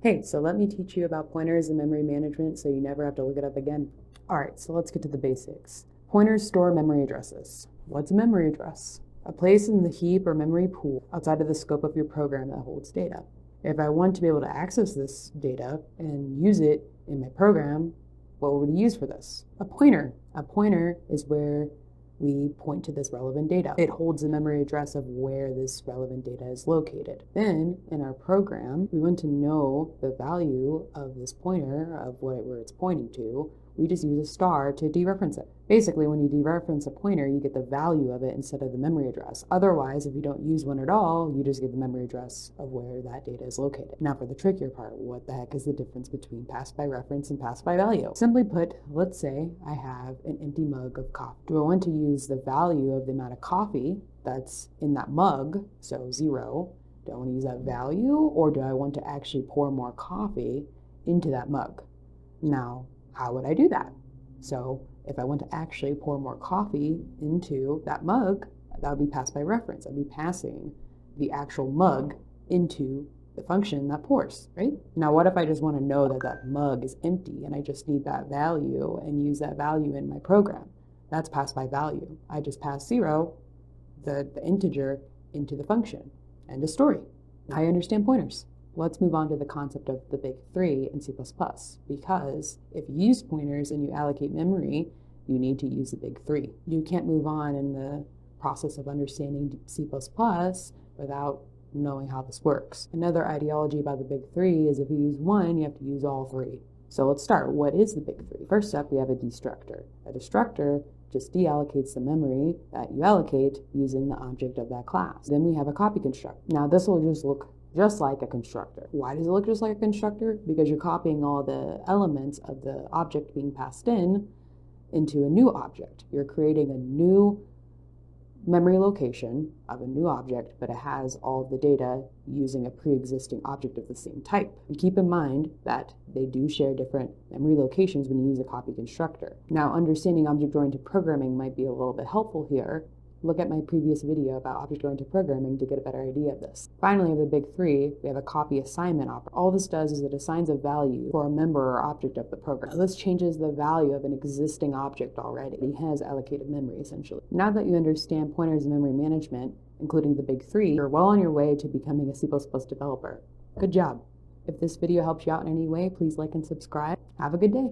Hey, so let me teach you about pointers and memory management so you never have to look it up again. All right, so let's get to the basics. Pointers store memory addresses. What's a memory address? A place in the heap or memory pool outside of the scope of your program that holds data. If I want to be able to access this data and use it in my program, what would we use for this? A pointer. A pointer is where we point to this relevant data. It holds the memory address of where this relevant data is located. Then in our program, we want to know the value of this pointer, of where it's pointing to. We just use a star to dereference it. Basically, when you dereference a pointer, you get the value of it instead of the memory address. Otherwise, if you don't use one at all, you just get the memory address of where that data is located. Now for the trickier part, what the heck is the difference between pass by reference and pass by value? Simply put, let's say I have an empty mug of coffee. Do I want to use the value of the amount of coffee that's in that mug, so 0, do I want to use that value, or do I want to actually pour more coffee into that mug? Now, how would I do that? So if I want to actually pour more coffee into that mug, that would be passed by reference. I'd be passing the actual mug into the function that pours, right? Now, what if I just want to know that that mug is empty and I just need that value and use that value in my program? That's passed by value. I just pass 0, the integer, into the function. End of story. I understand pointers. Let's move on to the concept of the big three in C++, because if you use pointers and you allocate memory, you need to use the big three. You can't move on in the process of understanding C++ without knowing how this works. Another ideology about the big three is if you use one, you have to use all three. So let's start. What is the big three? First up, we have a destructor. A destructor just deallocates the memory that you allocate using the object of that class. Then we have a copy constructor. Now this will just look just like a constructor. Why does it look just like a constructor? Because you're copying all the elements of the object being passed into a new object. You're creating a new memory location of a new object, but it has all of the data using a pre-existing object of the same type. And keep in mind that they do share different memory locations when you use a copy constructor. Now, understanding object-oriented programming might be a little bit helpful here. Look at my previous video about object-oriented programming to get a better idea of this. Finally, of the big three, we have a copy assignment operator. All this does is it assigns a value for a member or object of the program. Now, this changes the value of an existing object already. It has allocated memory, essentially. Now that you understand pointers and memory management, including the big three, you're well on your way to becoming a C++ developer. Good job. If this video helps you out in any way, please like and subscribe. Have a good day.